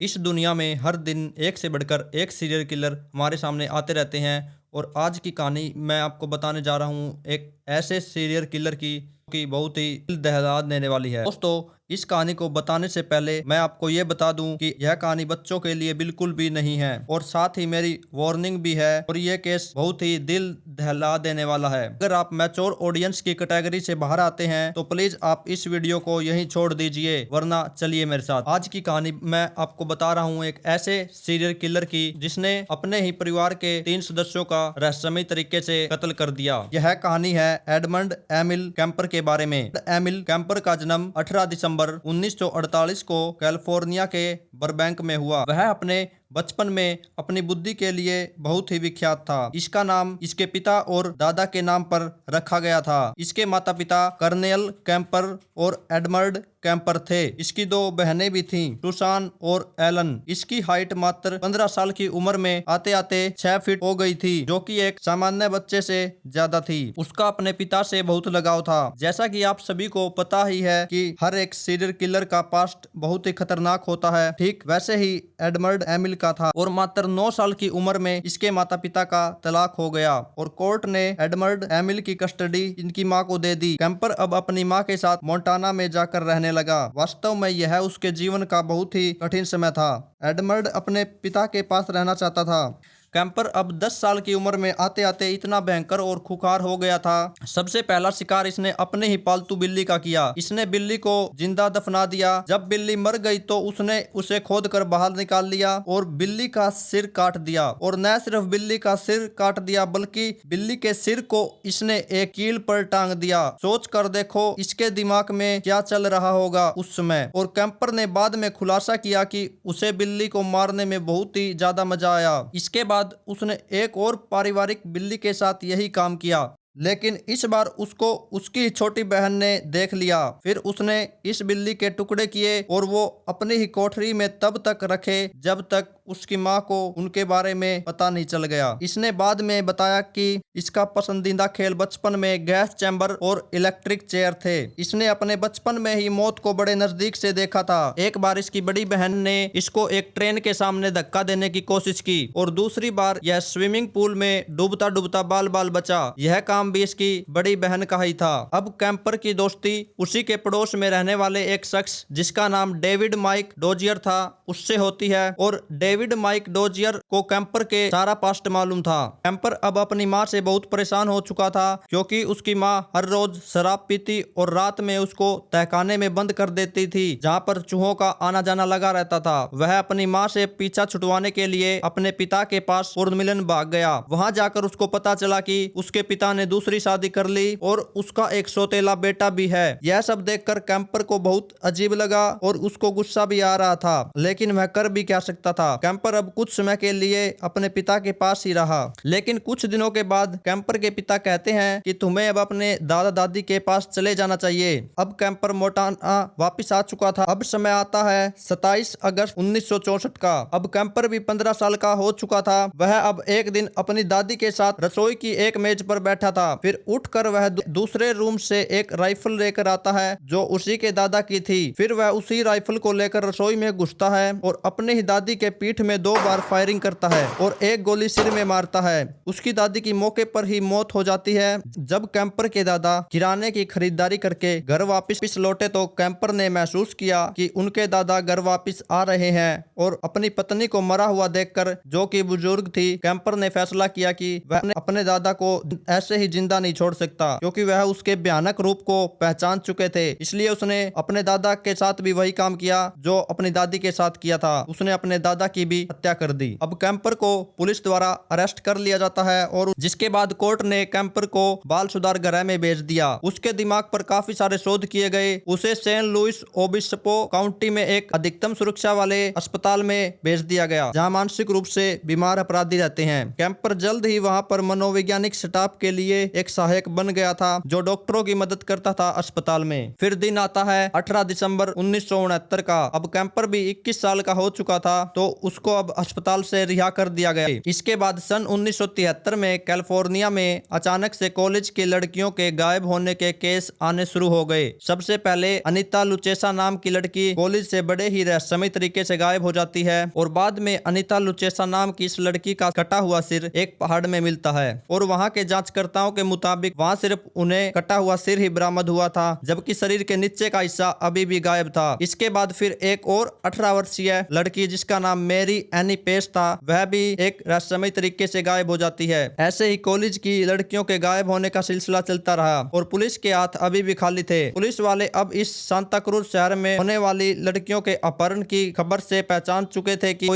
इस दुनिया में हर दिन एक से बढ़कर एक सीरियल किलर हमारे सामने आते रहते हैं। और आज की कहानी मैं आपको बताने जा रहा हूँ एक ऐसे सीरियल किलर की बहुत ही दिल दहला देने वाली है। दोस्तों, इस कहानी को बताने से पहले मैं आपको ये बता दूं कि यह कहानी बच्चों के लिए बिल्कुल भी नहीं है और साथ ही मेरी वार्निंग भी है। और यह केस बहुत ही दिल दहला देने वाला है। अगर आप मैच्योर ऑडियंस की कैटेगरी से बाहर आते हैं तो प्लीज आप इस वीडियो को यहीं छोड़ दीजिए, वरना चलिए मेरे साथ। आज की कहानी मैं आपको बता रहा हूँ एक ऐसे सीरियल किलर की जिसने अपने ही परिवार के 3 सदस्यों का रहस्यमय तरीके से कत्ल कर दिया। यह कहानी है एडमंड एमिल कैम्पर के बारे में। एमिल कैम्पर का जन्म 18 दिसंबर 1948 को कैलिफोर्निया के बरबैंक में हुआ। वह अपने बचपन में अपनी बुद्धि के लिए बहुत ही विख्यात था। इसका नाम इसके पिता और दादा के नाम पर रखा गया था। इसके माता पिता कर्नेल कैम्पर और एडमंड कैम्पर थे। इसकी 2 बहनें भी थीं, सुसान और एलन। इसकी हाइट मात्र 15 साल की उम्र में आते आते 6 फीट हो गई थी, जो कि एक सामान्य बच्चे से ज्यादा थी। उसका अपने पिता से बहुत लगाव था। जैसा कि आप सभी को पता ही है कि हर एक सीरियल किलर का पास्ट बहुत ही खतरनाक होता है, ठीक वैसे ही एडमंड एमिल का था। और मात्र 9 साल की उम्र में इसके माता पिता का तलाक हो गया और कोर्ट ने एडमंड एमिल की कस्टडी इनकी मां को दे दी। कैम्पर अब अपनी मां के साथ मोंटाना में जाकर रहने लगा। वास्तव में यह उसके जीवन का बहुत ही कठिन समय था। एडमंड अपने पिता के पास रहना चाहता था। कैम्पर अब 10 साल की उम्र में आते आते इतना भयंकर और खुखार हो गया था। सबसे पहला शिकार इसने अपने ही पालतू बिल्ली का किया। इसने बिल्ली को जिंदा दफना दिया। जब बिल्ली मर गई तो उसने उसे खोद कर बाहर निकाल लिया और बिल्ली का सिर काट दिया। और न सिर्फ बिल्ली का सिर काट दिया बल्कि बिल्ली के सिर को इसने एक कील पर टांग दिया। सोच कर देखो इसके दिमाग में क्या चल रहा होगा उस समय। और कैम्पर ने बाद में खुलासा किया कि उसे बिल्ली को मारने में बहुत ही ज्यादा मजा आया। इसके बाद उसने एक और पारिवारिक बिल्ली के साथ यही काम किया, लेकिन इस बार उसको उसकी छोटी बहन ने देख लिया। फिर उसने इस बिल्ली के टुकड़े किए और वो अपनी ही कोठरी में तब तक रखे जब तक उसकी माँ को उनके बारे में पता नहीं चल गया। इसने बाद में बताया कि इसका पसंदीदा खेल बचपन में गैस चैम्बर और इलेक्ट्रिक चेयर थे। इसने अपने बचपन में ही मौत को बड़े नजदीक से देखा था। एक बार इसकी बड़ी बहन ने इसको एक ट्रेन के सामने धक्का देने की कोशिश की और दूसरी बार यह स्विमिंग पूल में डूबता डूबता बाल बाल बचा। यह काम भी इसकी बड़ी बहन का ही था। अब कैम्पर की दोस्ती उसी के पड़ोस में रहने वाले एक शख्स जिसका नाम डेविड माइक डोजियर था उससे होती है। और डेविड माइक डोजियर को कैम्पर के सारा पास्ट मालूम था। कैम्पर अब अपनी माँ से बहुत परेशान हो चुका था क्योंकि उसकी माँ हर रोज शराब पीती और रात में उसको तहखाने में बंद कर देती थी, जहाँ पर चूहों का आना जाना लगा रहता था। वह अपनी माँ से पीछा छुड़वाने के लिए अपने पिता के पास उर्मिलन भाग गया। वहां जाकर उसको पता चला कि उसके पिता ने दूसरी शादी कर ली और उसका एक सौतेला बेटा भी है। यह सब देखकर कैम्पर को बहुत अजीब लगा और उसको गुस्सा भी आ रहा था, लेकिन वह कर भी क्या सकता था। कैम्पर अब कुछ समय के लिए अपने पिता के पास ही रहा, लेकिन कुछ दिनों के बाद कैम्पर के पिता कहते हैं कि तुम्हें अब अपने दादा दादी के पास चले जाना चाहिए। अब कैम्पर मोंटाना वापिस आ चुका था। अब समय आता है 27 अगस्त 1964 का। अब कैम्पर भी 15 साल का हो चुका था। वह अब एक दिन अपनी दादी के साथ रसोई की एक मेज पर बैठा था। फिर उठकर वह दूसरे रूम से एक राइफल लेकर आता है जो उसी के दादा की थी। फिर वह उसी राइफल को लेकर रसोई में घुसता है और अपने ही दादी के पीठ में 2 बार फायरिंग करता है और एक गोली सिर में मारता है। उसकी दादी की मौके पर ही मौत हो जाती है। जब कैम्पर के दादा किराने की खरीदारी करके घर वापस लौटे तो कैम्पर ने महसूस किया कि उनके दादा घर वापस आ रहे हैं। और अपनी पत्नी को मरा हुआ देखकर, जो कि बुजुर्ग थी, कैम्पर ने फैसला किया कि वह अपने दादा को ऐसे ही जिंदा नहीं छोड़ सकता, क्योंकि वह उसके भयानक रूप को पहचान चुके थे। इसलिए उसने अपने दादा के साथ भी वही काम किया जो अपनी दादी के साथ किया था। उसने अपने दादा की भी हत्या कर दी। अब कैम्पर को पुलिस द्वारा अरेस्ट कर लिया जाता है और जिसके बाद कोर्ट ने कैम्पर को बाल सुधार गृह में भेज दिया। उसके दिमाग पर काफी सारे शोध किए गए। उसे सेंट लुइस ओबिस्पो काउंटी में एक अधिकतम सुरक्षा वाले अस्पताल में भेज दिया गया, जहां मानसिक रूप से बीमार अपराधी रहते हैं। कैम्पर जल्द ही वहां पर मनोवैज्ञानिक स्टाफ के लिए एक सहायक बन गया था जो डॉक्टरों की मदद करता था अस्पताल में। फिर दिन आता है 18 दिसंबर 1969 का। अब कैंपर भी 21 साल का हो चुका था तो उसको अब अस्पताल से रिहा कर दिया गया। इसके बाद सन 1973 में कैलिफोर्निया में अचानक से कॉलेज की लड़कियों के गायब होने के केस आने शुरू हो गए। सबसे पहले अनीता लुचेसा नाम की लड़की कॉलेज से बड़े ही रहस्यमय तरीके से गायब हो जाती है और बाद में अनीता लुचेसा नाम की इस लड़की का कटा हुआ सिर एक पहाड़ में मिलता है और वहां के जांचकर्ताओं के मुताबिक वहां सिर्फ उन्हें कटा हुआ सिर ही बरामद हुआ था, जबकि शरीर के नीचे का हिस्सा अभी भी गायब था। इसके बाद फिर एक और 18 वर्षीय लड़की जिसका नाम मेरी एनी पेस था, वह भी एक रहस्यमय तरीके से गायब हो जाती है। ऐसे ही कॉलेज की लड़कियों के गायब होने का सिलसिला चलता रहा और पुलिस के हाथ अभी भी खाली थे। पुलिस वाले अब इस सांता क्रूज शहर में होने वाली लड़कियों के अपहरण की खबर से पहचान चुके थे कि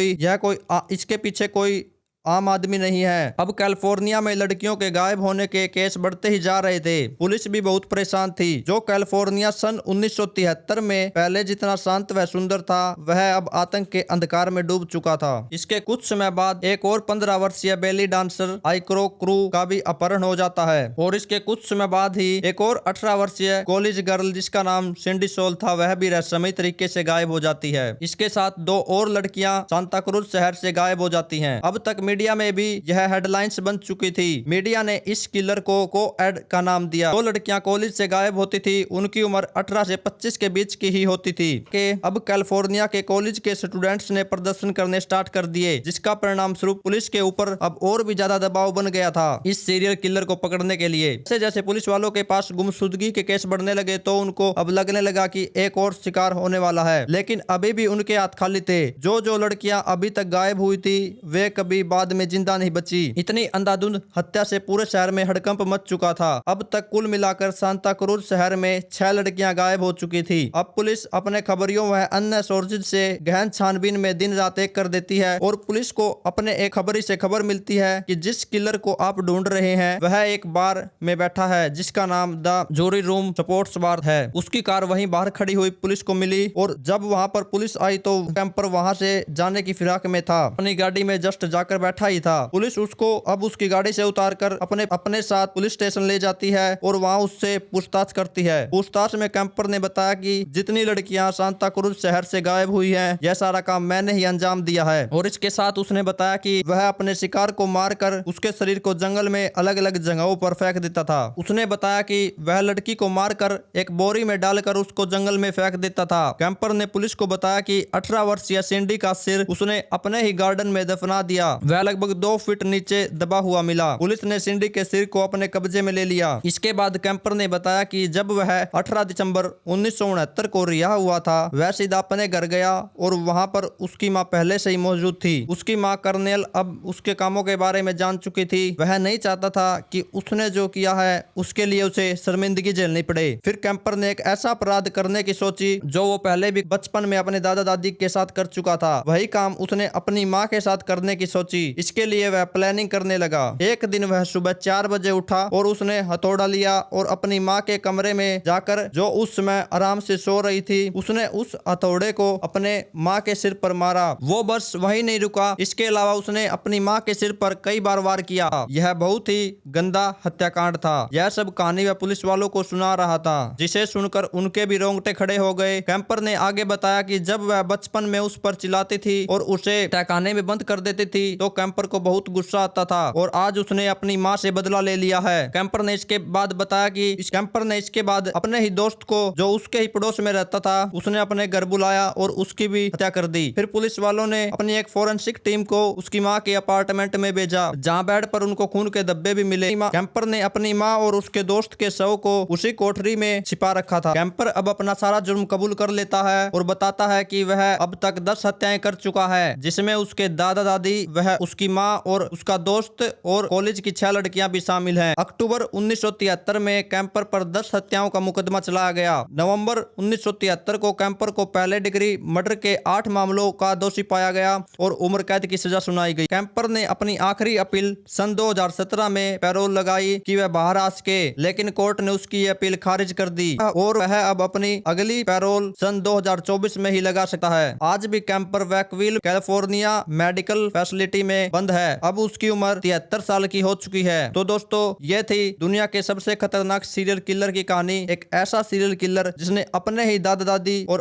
इसके पीछे कोई आम आदमी नहीं है। अब कैलिफोर्निया में लड़कियों के गायब होने के केस बढ़ते ही जा रहे थे। पुलिस भी बहुत परेशान थी। जो कैलिफोर्निया सन 1973 में पहले जितना शांत व सुंदर था, वह अब आतंक के अंधकार में डूब चुका था। इसके कुछ समय बाद एक और 15 वर्षीय बेली डांसर आइक्रो क्रू का भी अपहरण हो जाता है और इसके कुछ समय बाद ही एक और 18 वर्षीय कॉलेज गर्ल जिसका नाम सिंडी सोल था, वह भी रहस्यमय तरीके से गायब हो जाती है। इसके साथ दो और लड़कियां सांता क्रूज शहर से गायब हो जाती हैं। अब तक मीडिया में भी यह हेडलाइंस बन चुकी थी। मीडिया ने इस किलर को को-एड का नाम दिया। दो लड़कियां कॉलेज से गायब होती थी, उनकी उम्र 18 से 25 के बीच की ही होती थी। अब कैलिफोर्निया के कॉलेज के स्टूडेंट्स ने प्रदर्शन करने स्टार्ट कर दिए, जिसका परिणाम स्वरूप पुलिस के ऊपर अब और भी ज्यादा दबाव बन गया था इस सीरियल किलर को पकड़ने के लिए। जैसे जैसे पुलिस वालों के पास गुमशुदगी के केस बढ़ने लगे तो उनको अब लगने लगा कि एक और शिकार होने वाला है, लेकिन अभी भी उनके हाथ खाली थे। जो लड़कियां अभी तक गायब हुई थी वे कभी बाद में जिंदा नहीं बची। इतनी अंधाधुंध हत्या से पूरे शहर में हड़कंप मच चुका था। अब तक कुल मिलाकर सांता क्रूज शहर में 6 लड़कियां गायब हो चुकी थी। अब पुलिस अपने खबरियों व अन्य सोर्सेज से गहन छानबीन में दिन रात एक कर देती है और पुलिस को अपने एक खबरी से खबर मिलती है कि जिस किलर को आप ढूंढ रहे हैं वह एक बार में बैठा है जिसका नाम the jury room sports bar है। उसकी कार वहीं बाहर खड़ी हुई पुलिस को मिली और जब वहां पर पुलिस आई तो कैंपर वहां से जाने की फिराक में था, अपनी गाड़ी में जस्ट जाकर बैठा ही था। पुलिस उसको अब उसकी गाड़ी से उतारकर अपने साथ पुलिस स्टेशन ले जाती है और वहां उससे पूछताछ करती है। पूछताछ में कैंपर ने बताया कि जितनी लड़कियां सांता क्रूज शहर से गायब हुई हैं, यह सारा काम मैंने ही अंजाम दिया है। और इसके साथ उसने बताया कि वह अपने शिकार को मारकर उसके शरीर को जंगल में अलग अलग जगहों पर फेंक देता था। उसने बताया कि वह लड़की को मारकर एक बोरी में डालकर उसको जंगल में फेंक देता था। कैंपर ने पुलिस को बताया कि 18 वर्षीय सिंडी का सिर उसने अपने ही गार्डन में दफना दिया। वह लगभग 2 फीट नीचे दबा हुआ मिला। पुलिस ने सिंडी के सिर को अपने कब्जे में ले लिया। इसके बाद कैंपर ने बताया कि जब वह 18 दिसंबर 1969 को रिहा हुआ था, वह सीधा अपने घर गया और वहां पर उसकी मां पहले से ही मौजूद थी। उसकी मां कर्नेल अब उसके कामों के बारे में जान चुकी थी। वह नहीं चाहता था कि उसने जो किया है उसके लिए उसे शर्मिंदगी झेलनी पड़े। फिर कैंपर ने एक ऐसा अपराध करने की सोची जो वो पहले भी बचपन में अपने दादा दादी के साथ कर चुका था। वही काम उसने अपनी माँ के साथ करने की सोची। इसके लिए वह प्लानिंग करने लगा। एक दिन वह सुबह 4 बजे उठा और उसने हथौड़ा लिया और अपनी माँ के कमरे में जाकर, जो उस समय आराम से सो रही थी, उसने उस हथौड़े को अपने माँ के सिर पर मारा। वो बस वहीं नहीं रुका, इसके अलावा उसने अपनी माँ के सिर पर कई बार वार किया। यह बहुत ही गंदा हत्याकांड था। यह सब कहानी वह पुलिस वालों को सुना रहा था, जिसे सुनकर उनके भी रोंगटे खड़े हो गए। कैंपर ने आगे बताया कि जब वह बचपन में उस पर चिल्लाती थी और उसे तहखाने में बंद कर देती थी तो कैंपर को बहुत गुस्सा आता था और आज उसने अपनी माँ से बदला ले लिया है। कैंपर ने इसके बाद बताया कि कैंपर ने इसके बाद अपने ही दोस्त को, जो उसके ही पड़ोस में रहता था, उसने अपने घर बुलाया और उसकी भी हत्या कर दी। फिर पुलिस वालों ने अपनी एक फोरेंसिक टीम को उसकी माँ के अपार्टमेंट में भेजा, जहाँ बेड पर उनको खून के धब्बे भी मिले। कैंपर ने अपनी माँ और उसके दोस्त के शव को उसी कोठरी में छिपा रखा था। कैंपर अब अपना सारा जुर्म कबूल कर लेता है और बताता है कि वह अब तक 10 हत्याएं कर चुका है, जिसमें उसके दादा दादी, वह उसकी माँ और उसका दोस्त और कॉलेज की 6 लड़कियां भी शामिल हैं। अक्टूबर 1973 में कैंपर पर 10 हत्याओं का मुकदमा चलाया गया। नवंबर 1973 को कैंपर को पहले डिग्री मर्डर के 8 मामलों का दोषी पाया गया और उम्र कैद की सजा सुनाई गई। कैंपर ने अपनी आखिरी अपील सन 2017 में पैरोल लगाई कि वह बाहर आ सके, लेकिन कोर्ट ने उसकी अपील खारिज कर दी और वह अब अपनी अगली पैरोल सन 2024 में ही लगा सकता है। आज भी कैंपर वैकविल कैलिफोर्निया मेडिकल फैसिलिटी में बंद है। अब उसकी उम्र 73 साल की हो चुकी है। तो दोस्तों ये थी दुनिया के सबसे खतरनाक सीरियल किलर की कहानी। एक ऐसा सीरियल किलर जिसने अपने ही दादा दादी और